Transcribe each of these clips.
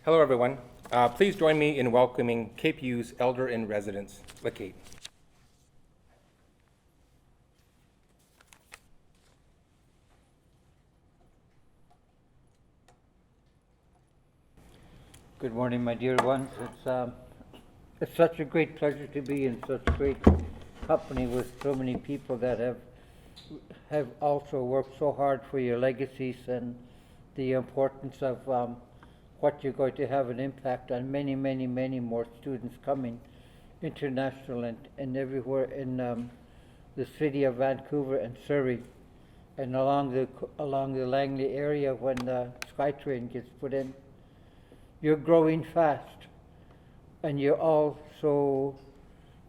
Hello, everyone. Please join me in welcoming KPU's Elder in Residence, LaKate. Good morning, my dear ones. It's such a great pleasure to be in such great company with so many people that have also worked so hard for your legacies and the importance of what you're going to have an impact on many, many, many more students coming, international and everywhere in the city of Vancouver and Surrey, and along the Langley area when the SkyTrain gets put in. You're growing fast, and you're all so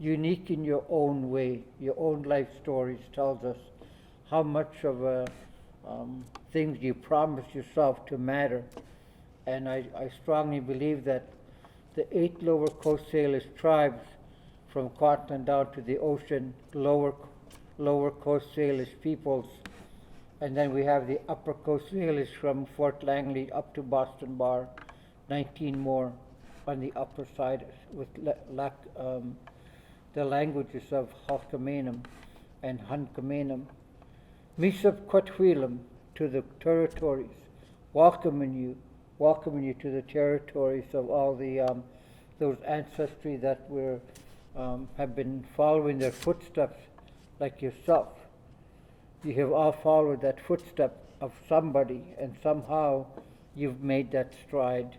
unique in your own way. Your own life stories tells us how much of things you promise yourself to matter. And I strongly believe that the 8 Lower Coast Salish tribes, from Scotland down to the ocean, Lower Coast Salish peoples, and then we have the Upper Coast Salish from Fort Langley up to Boston Bar, 19 more on the upper side with the languages of Halkamenum and Hunkamenum. Misap Quatwilam to the territories, welcoming you to the territories of all the those ancestry that have been following their footsteps like yourself. You have all followed that footstep of somebody, and somehow you've made that stride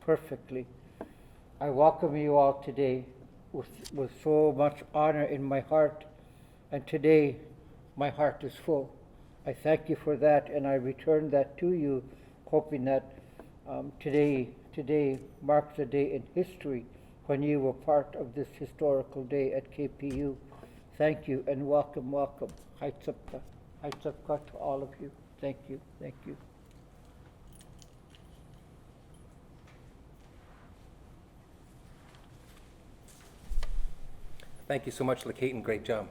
perfectly. I welcome you all today with so much honor in my heart, and today my heart is full. I thank you for that, and I return that to you, hoping that today marks a day in history when you were part of this historical day at KPU. Thank you and welcome. Haitsapka to all of you. Thank you. Thank you so much, LaKate, and great job.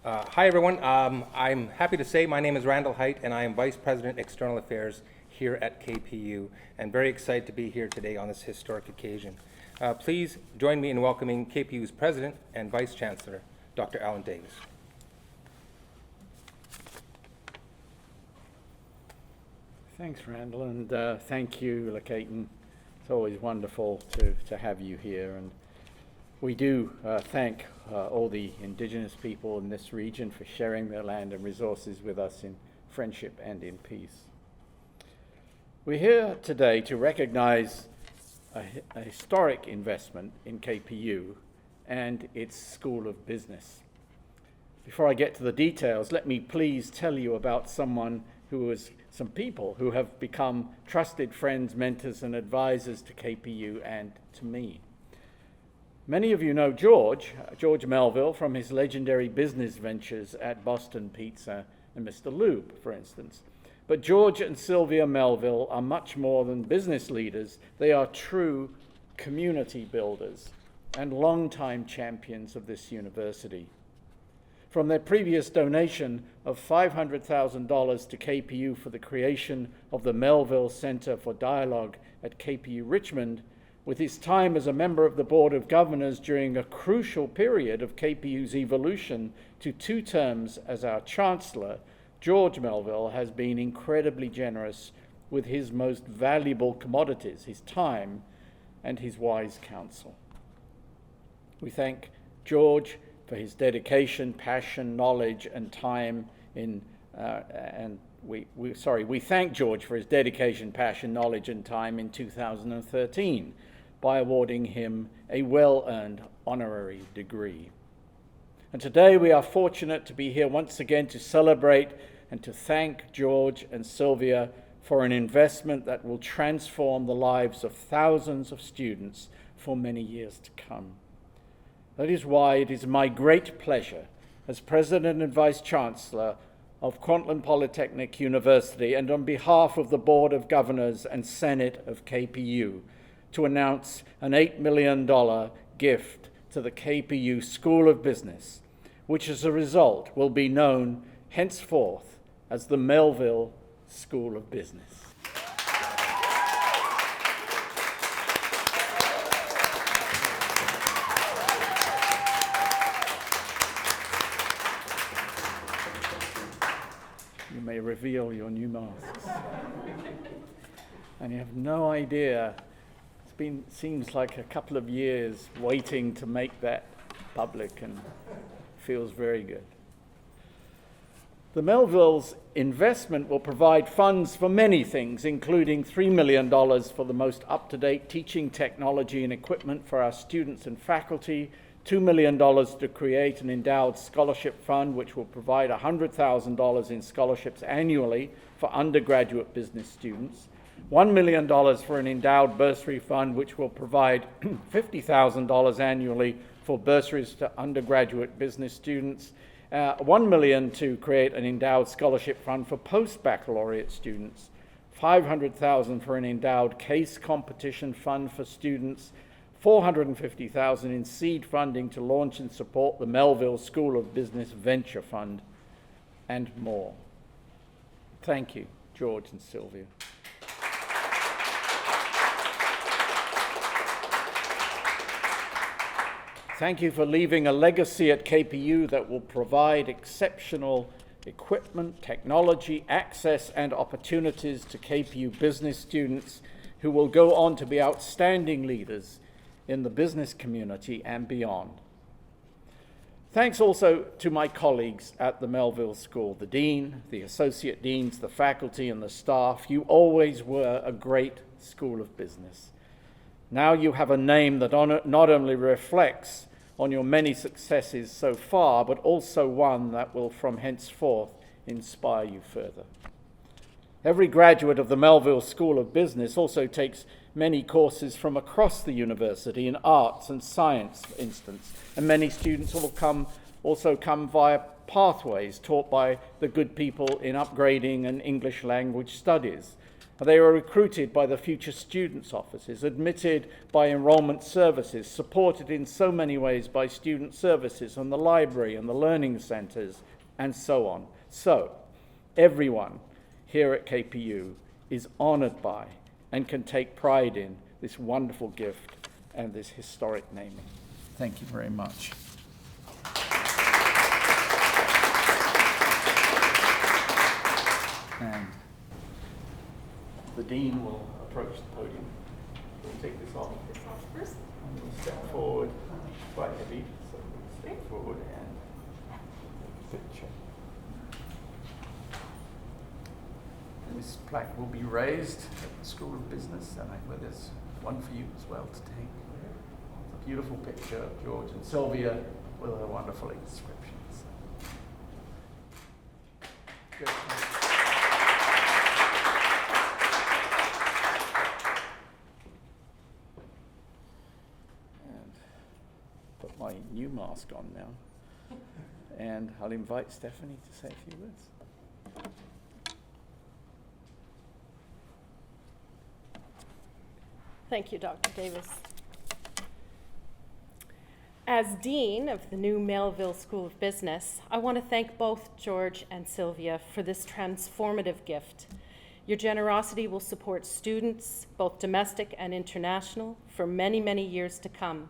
Hi, everyone. I'm happy to say my name is Randall Height, and I am Vice President, External Affairs here at KPU, and very excited to be here today on this historic occasion. Please join me in welcoming KPU's President and Vice Chancellor, Dr. Alan Davis. Thanks, Randall, and thank you, LaKate. It's always wonderful to have you here, and we do thank all the Indigenous people in this region for sharing their land and resources with us in friendship and in peace. We're here today to recognize a historic investment in KPU and its School of Business. Before I get to the details, let me please tell you about some people who have become trusted friends, mentors, and advisors to KPU and to me. Many of you know George Melville from his legendary business ventures at Boston Pizza and Mr. Lube, for instance. But George and Sylvia Melville are much more than business leaders. They are true community builders and longtime champions of this university. From their previous donation of $500,000 to KPU for the creation of the Melville Center for Dialogue at KPU Richmond, with his time as a member of the Board of Governors during a crucial period of KPU's evolution to 2 terms as our Chancellor, George Melville has been incredibly generous with his most valuable commodities, his time and his wise counsel. We thank George for his dedication, passion, knowledge, and time we thank George for his dedication, passion, knowledge, and time in 2013 by awarding him a well-earned honorary degree. And today we are fortunate to be here once again to celebrate and to thank George and Sylvia for an investment that will transform the lives of thousands of students for many years to come. That is why it is my great pleasure as President and Vice Chancellor of Kwantlen Polytechnic University and on behalf of the Board of Governors and Senate of KPU to announce an $8 million gift to the KPU School of Business, which as a result will be known henceforth as the Melville School of Business. you may reveal your new masks. And you have no idea, seems like a couple of years waiting to make that public, and feels very good. The Melville's investment will provide funds for many things, including $3 million for the most up-to-date teaching technology and equipment for our students and faculty, $2 million to create an endowed scholarship fund, which will provide $100,000 in scholarships annually for undergraduate business students, $1 million for an endowed bursary fund, which will provide $50,000 annually for bursaries to undergraduate business students, $1 million to create an endowed scholarship fund for post-baccalaureate students, $500,000 for an endowed case competition fund for students, $450,000 in seed funding to launch and support the Melville School of Business Venture Fund, and more. Thank you, George and Sylvia. Thank you for leaving a legacy at KPU that will provide exceptional equipment, technology, access, and opportunities to KPU business students who will go on to be outstanding leaders in the business community and beyond. Thanks also to my colleagues at the Melville School, the dean, the associate deans, the faculty, and the staff. You always were a great school of business. Now you have a name that not only reflects on your many successes so far, but also one that will from henceforth inspire you further. Every graduate of the Melville School of Business also takes many courses from across the university in arts and science, for instance, and many students will also come via pathways taught by the good people in upgrading and English language studies. They are recruited by the Future Students offices, admitted by enrollment services, supported in so many ways by student services and the library and the learning centres, and so on. So, everyone here at KPU is honoured by and can take pride in this wonderful gift and this historic naming. Thank you very much. And the dean will approach the podium. We'll take this off. First. And we'll step forward. Quite heavy, so we'll step forward and picture. And this plaque will be raised at the School of Business, and there's one for you as well to take. It's a beautiful picture of George and Sylvia with a wonderful inscription. Good. Put my new mask on now, and I'll invite Stephanie to say a few words. Thank you, Dr. Davis. As Dean of the new Melville School of Business, I want to thank both George and Sylvia for this transformative gift. Your generosity will support students, both domestic and international, for many, many years to come.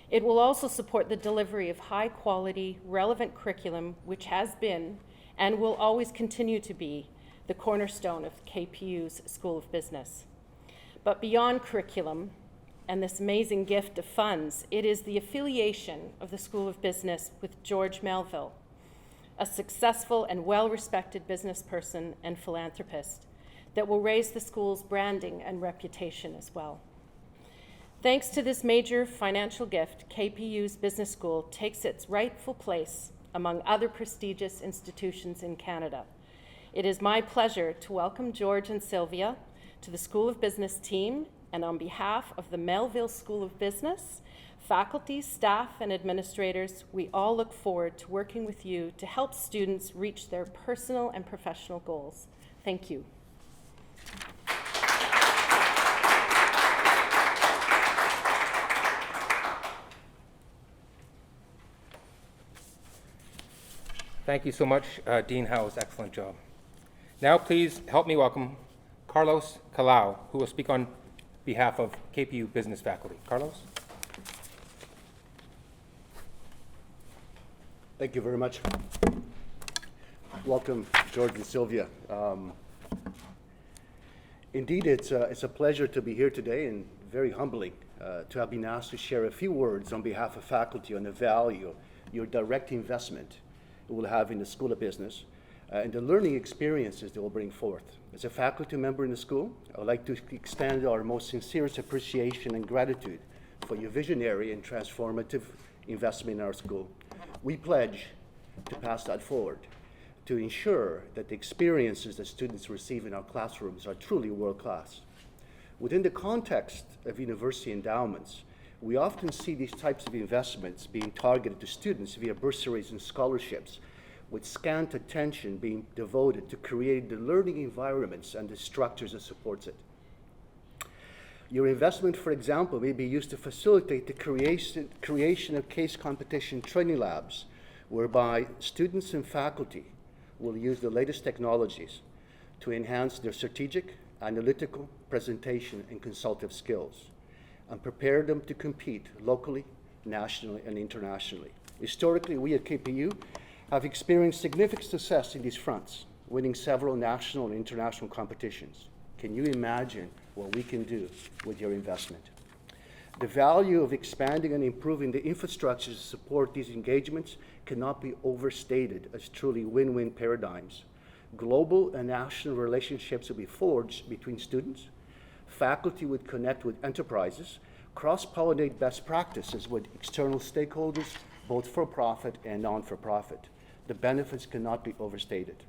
It will also support the delivery of high-quality, relevant curriculum, which has been and will always continue to be the cornerstone of KPU's School of Business. But beyond curriculum and this amazing gift of funds, it is the affiliation of the School of Business with George Melville, a successful and well-respected business person and philanthropist, that will raise the school's branding and reputation as well. Thanks to this major financial gift, KPU's Business School takes its rightful place among other prestigious institutions in Canada. It is my pleasure to welcome George and Sylvia to the School of Business team, and on behalf of the Melville School of Business, faculty, staff, and administrators, we all look forward to working with you to help students reach their personal and professional goals. Thank you. Thank you so much, Dean Howes. Excellent job. Now, please help me welcome Carlos Kalau, who will speak on behalf of KPU business faculty. Carlos? Thank you very much. Welcome, George and Sylvia. Indeed, it's a pleasure to be here today, and very humbling to have been asked to share a few words on behalf of faculty on the value your direct investment will have in the School of Business and the learning experiences they will bring forth. As a faculty member in the school, I would like to extend our most sincerest appreciation and gratitude for your visionary and transformative investment in our school. We pledge to pass that forward, to ensure that the experiences that students receive in our classrooms are truly world-class. Within the context of university endowments, we often see these types of investments being targeted to students via bursaries and scholarships, with scant attention being devoted to creating the learning environments and the structures that supports it. Your investment, for example, may be used to facilitate the creation of case competition training labs, whereby students and faculty will use the latest technologies to enhance their strategic, analytical, presentation, and consultative skills, and prepare them to compete locally, nationally, and internationally. Historically, we at KPU have experienced significant success in these fronts, winning several national and international competitions. Can you imagine what we can do with your investment? The value of expanding and improving the infrastructure to support these engagements cannot be overstated as truly win-win paradigms. Global and national relationships will be forged between students. Faculty would connect with enterprises, cross-pollinate best practices with external stakeholders, both for-profit and non-for-profit. The benefits cannot be overstated.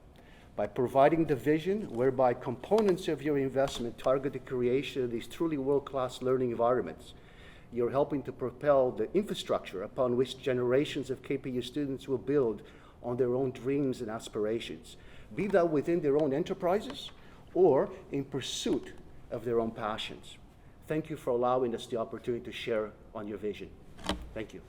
By providing the vision whereby components of your investment target the creation of these truly world-class learning environments, you're helping to propel the infrastructure upon which generations of KPU students will build on their own dreams and aspirations, be that within their own enterprises or in pursuit of their own passions. Thank you for allowing us the opportunity to share on your vision. Thank you.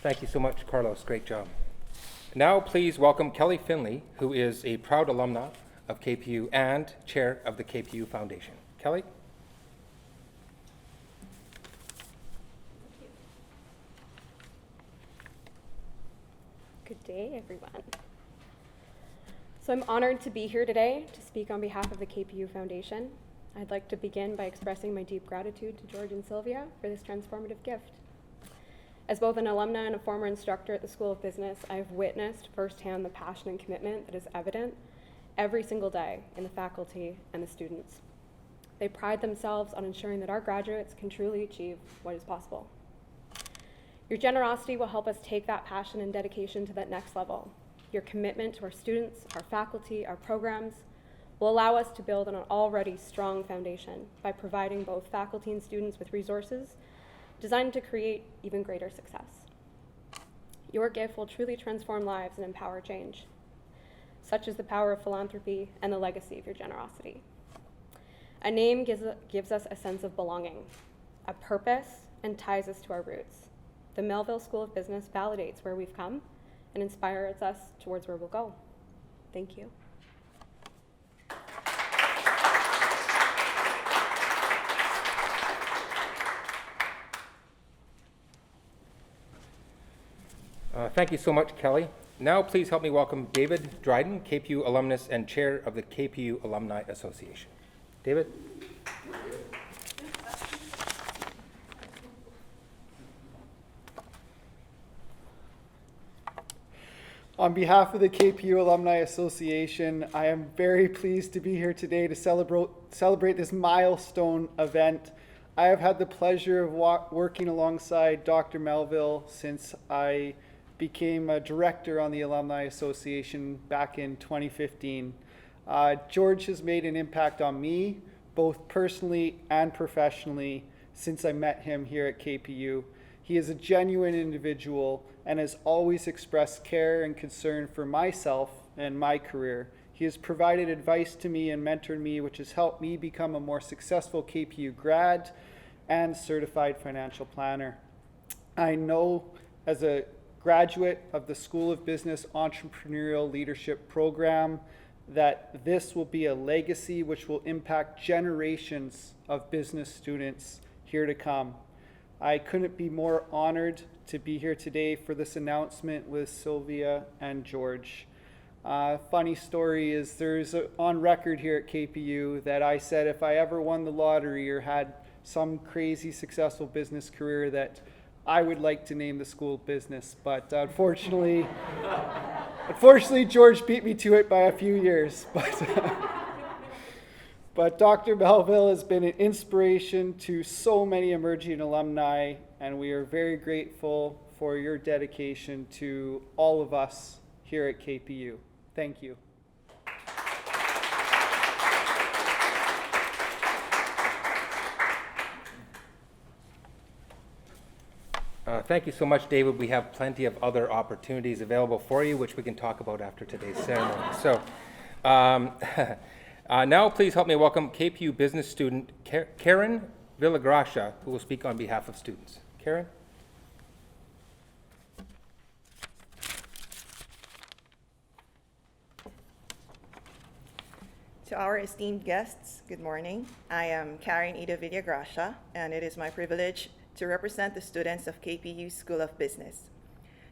Thank you so much, Carlos. Great job. Now, please welcome Kelly Finley, who is a proud alumna of KPU and chair of the KPU Foundation. Kelly? Good day, everyone. So I'm honored to be here today to speak on behalf of the KPU Foundation. I'd like to begin by expressing my deep gratitude to George and Sylvia for this transformative gift. As both an alumna and a former instructor at the School of Business, I have witnessed firsthand the passion and commitment that is evident every single day in the faculty and the students. They pride themselves on ensuring that our graduates can truly achieve what is possible. Your generosity will help us take that passion and dedication to that next level. Your commitment to our students, our faculty, our programs will allow us to build on an already strong foundation by providing both faculty and students with resources designed to create even greater success. Your gift will truly transform lives and empower change. Such is the power of philanthropy and the legacy of your generosity. A name gives us a sense of belonging, a purpose, and ties us to our roots. The Melville School of Business validates where we've come and inspires us towards where we'll go. Thank you. Thank you so much, Kelly. Now, please help me welcome David Dryden, KPU alumnus and chair of the KPU Alumni Association. David? On behalf of the KPU Alumni Association, I am very pleased to be here today to celebrate this milestone event. I have had the pleasure of working alongside Dr. Melville since I became a director on the Alumni Association back in 2015. George has made an impact on me, both personally and professionally, since I met him here at KPU. He is a genuine individual and has always expressed care and concern for myself and my career. He has provided advice to me and mentored me, which has helped me become a more successful KPU grad and certified financial planner. I know as a graduate of the School of Business Entrepreneurial Leadership Program that this will be a legacy which will impact generations of business students here to come. I couldn't be more honored to be here today for this announcement with Sylvia and George. Funny story is there's on record here at KPU that I said if I ever won the lottery or had some crazy successful business career that I would like to name the school business, but unfortunately George beat me to it by a few years. But Dr. Melville has been an inspiration to so many emerging alumni, and we are very grateful for your dedication to all of us here at KPU. Thank you. Thank you so much, David. We have plenty of other opportunities available for you, which we can talk about after today's ceremony. So now please help me welcome KPU business student Karen Villagracia, who will speak on behalf of students. Karen? To our esteemed guests, good morning. I am Karen Ida Villagracia, and it is my privilege to represent the students of KPU School of Business.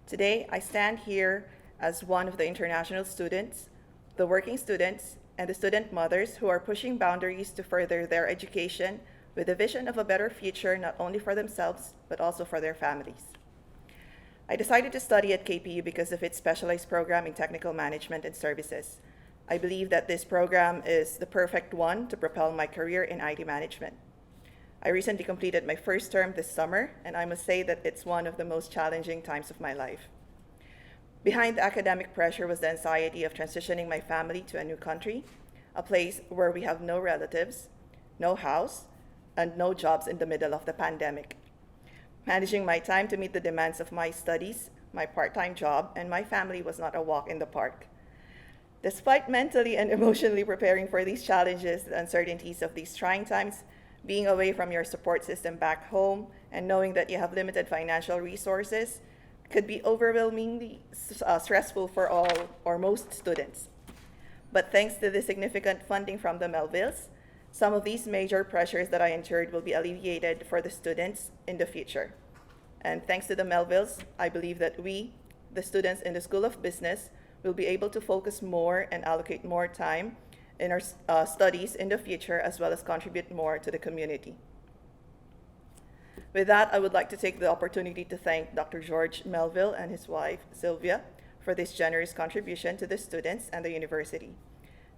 Today, I stand here as one of the international students, the working students, and the student mothers who are pushing boundaries to further their education with a vision of a better future not only for themselves, but also for their families. I decided to study at KPU because of its specialized program in technical management and services. I believe that this program is the perfect one to propel my career in IT management. I recently completed my first term this summer, and I must say that it's one of the most challenging times of my life. Behind the academic pressure was the anxiety of transitioning my family to a new country, a place where we have no relatives, no house, and no jobs in the middle of the pandemic. Managing my time to meet the demands of my studies, my part-time job, and my family was not a walk in the park. Despite mentally and emotionally preparing for these challenges, the uncertainties of these trying times, being away from your support system back home, and knowing that you have limited financial resources could be overwhelmingly stressful for all or most students. But thanks to the significant funding from the Melvilles, some of these major pressures that I endured will be alleviated for the students in the future. And thanks to the Melvilles, I believe that we, the students in the School of Business, will be able to focus more and allocate more time in our studies in the future, as well as contribute more to the community. With that, I would like to take the opportunity to thank Dr. George Melville and his wife, Sylvia, for this generous contribution to the students and the university.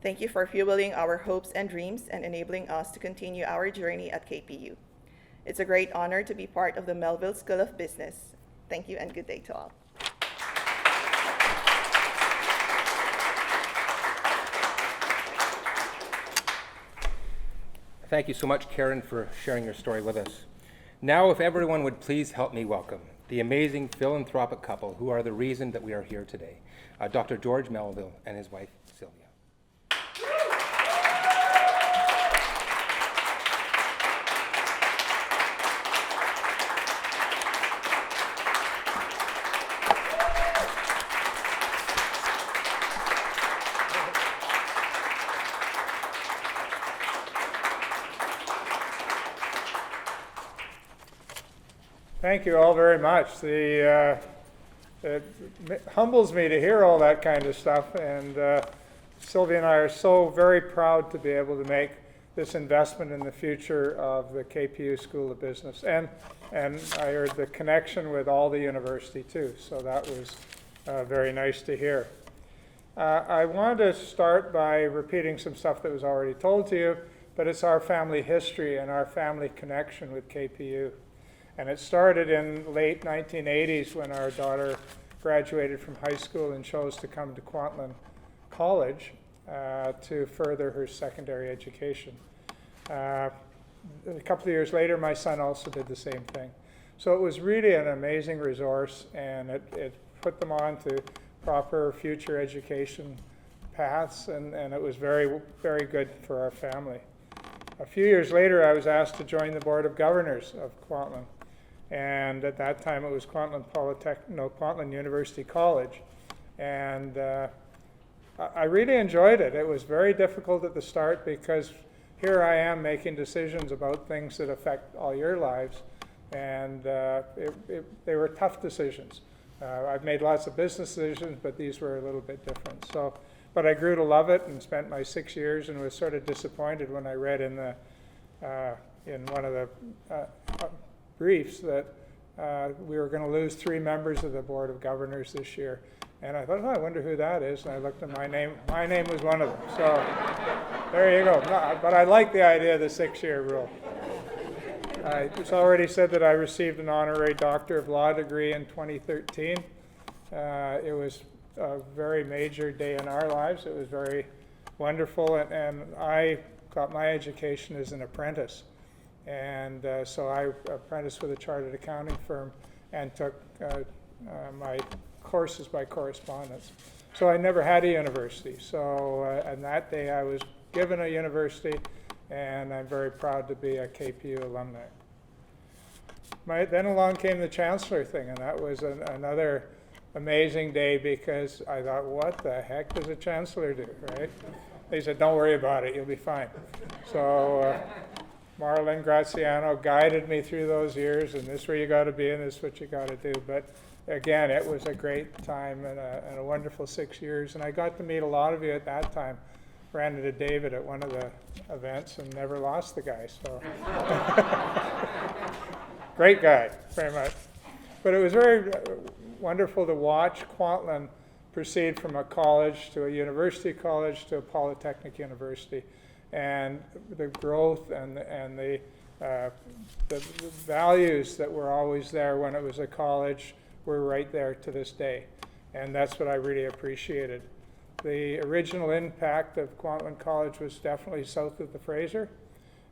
Thank you for fueling our hopes and dreams and enabling us to continue our journey at KPU. It's a great honor to be part of the Melville School of Business. Thank you and good day to all. Thank you so much, Karen, for sharing your story with us. Now, if everyone would please help me welcome the amazing philanthropic couple who are the reason that we are here today, Dr. George Melville and his wife, Sylvia. Thank you all very much. It humbles me to hear all that kind of stuff, and Sylvia and I are so very proud to be able to make this investment in the future of the KPU School of Business. And I heard the connection with all the university too, so that was very nice to hear. I wanted to start by repeating some stuff that was already told to you, but it's our family history and our family connection with KPU. And it started in late 1980s when our daughter graduated from high school and chose to come to Kwantlen College to further her secondary education. A couple of years later, my son also did the same thing. So it was really an amazing resource, and it put them on to proper future education paths, and it was very, very good for our family. A few years later, I was asked to join the Board of Governors of Kwantlen. And at that time, it was Kwantlen University College. And I really enjoyed it. It was very difficult at the start because here I am making decisions about things that affect all your lives, and they were tough decisions. I've made lots of business decisions, but these were a little bit different. So, but I grew to love it and spent my 6 years, and was sort of disappointed when I read in the in one of the briefs that we were going to lose 3 members of the Board of Governors this year. And I thought, oh, I wonder who that is. And I looked at my name. My name was one of them. So there you go. No, but I like the idea of the 6-year rule. It's already said that I received an honorary Doctor of Law degree in 2013. It was a very major day in our lives. It was very wonderful. And I got my education as an apprentice. And so I apprenticed with a chartered accounting firm and took my courses by correspondence. So I never had a university. So on that day I was given a university, and I'm very proud to be a KPU alumni. Then along came the chancellor thing, and that was another amazing day, because I thought, what the heck does a chancellor do, right? They said, don't worry about it, you'll be fine. So Marlene Graziano guided me through those years, and this is where you got to be, and this is what you got to do. But again, it was a great time and a wonderful 6 years, and I got to meet a lot of you at that time. Ran into David at one of the events and never lost the guy. So great guy, very much. But it was very wonderful to watch Kwantlen proceed from a college to a university college to a polytechnic university, and the growth and the values that were always there when it was a college were right there to this day, and that's what I really appreciated. The original impact of Kwantlen College was definitely south of the Fraser.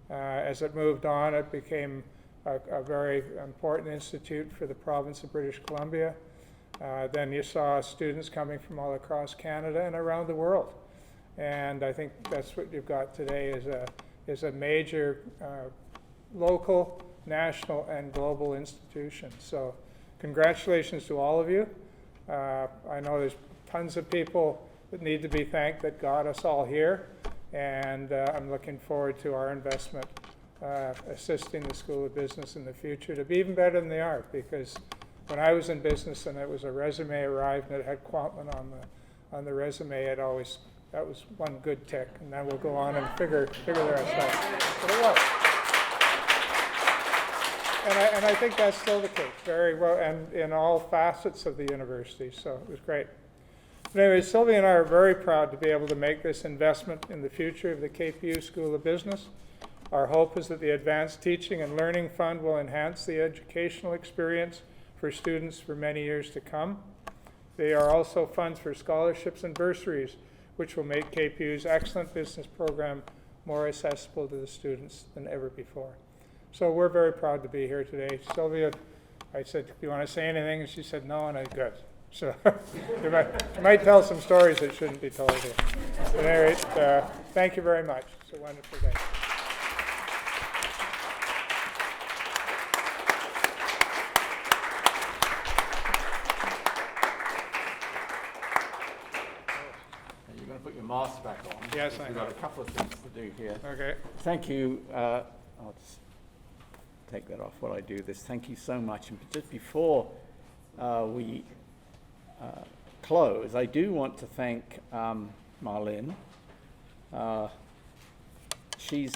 As it moved on, it became a very important institute for the province of British Columbia. Then you saw students coming from all across Canada and around the world. And I think that's what you've got today is a major local, national, and global institution. So congratulations to all of you. I know there's tons of people that need to be thanked that got us all here, and I'm looking forward to our investment assisting the School of Business in the future to be even better than they are, because when I was in business and it was a resume arrived and it had Kwantlen on the resume, that was one good tick, and then we'll go on and figure the rest out. But it was. And I think that's still the case, very well, and in all facets of the university, so it was great. But anyway, Sylvia and I are very proud to be able to make this investment in the future of the KPU School of Business. Our hope is that the Advanced Teaching and Learning Fund will enhance the educational experience for students for many years to come. They are also funds for scholarships and bursaries, which will make KPU's excellent business program more accessible to the students than ever before. So we're very proud to be here today. Sylvia, I said, do you want to say anything? And she said, no, and I good. So you might tell some stories that shouldn't be told here. At any rate, thank you very much. It's a wonderful day. You're going to put your mask back on. Yes, I We've know. got a couple of things to do here. Okay. Thank you. I'll just take that off while I do this. Thank you so much. And just before we close, I do want to thank Marlene. She's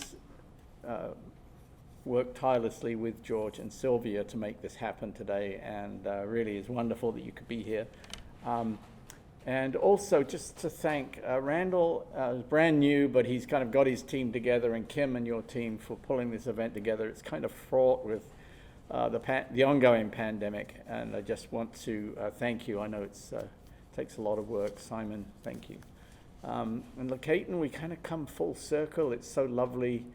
worked tirelessly with George and Sylvia to make this happen today, and really is wonderful that you could be here. And also just to thank Randall, is brand new, but he's kind of got his team together, and Kim and your team for pulling this event together. It's kind of fraught with the ongoing pandemic, and I just want to thank you. I know it takes a lot of work. Simon, thank you. And Lacaton, we kind of come full circle. It's so lovely.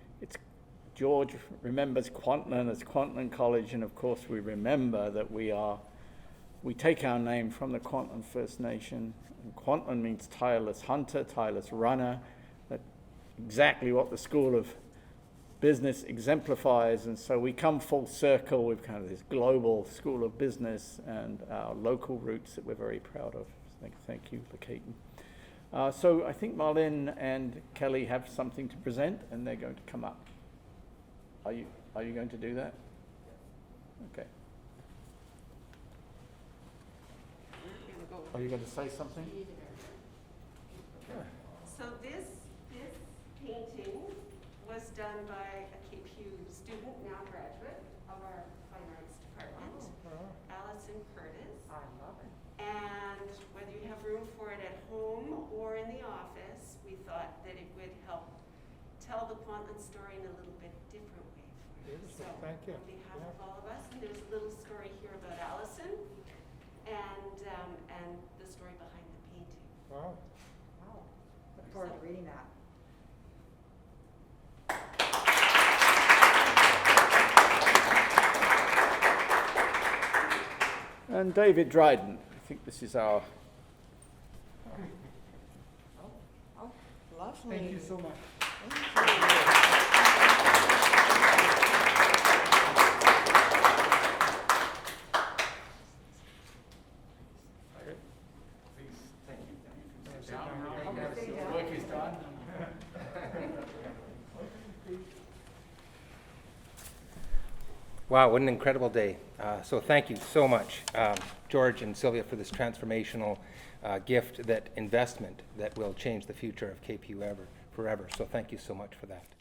George remembers Kwantlen as Kwantlen College, and of course we remember that we take our name from the Kwantlen First Nation, and Kwantlen means tireless hunter, tireless runner. That's exactly what the School of Business exemplifies, and so we come full circle with kind of this global School of Business and our local roots that we're very proud of. Thank you, Lacaton. So I think Marlene and Kelly have something to present, and they're going to come up. Are you going to do that? Okay. Are you going to say something? So this painting was done by a KPU student, now graduate of our Fine Arts Department, Allison Curtis. I love it. And whether you have room for it at home or in the office, we thought that it would help tell the Kwantlen story in a little bit different way for you. So Thank you. on behalf of all of us, and there's a little story here about Allison and the story behind the painting. Wow. Look forward to reading that. And David Dryden. I think this is our. Oh, lovely. Thank you so much. Work is done. Wow, what an incredible day. So thank you so much, George and Sylvia, for this transformational gift, that investment that will change the future of KPU forever. So thank you so much for that.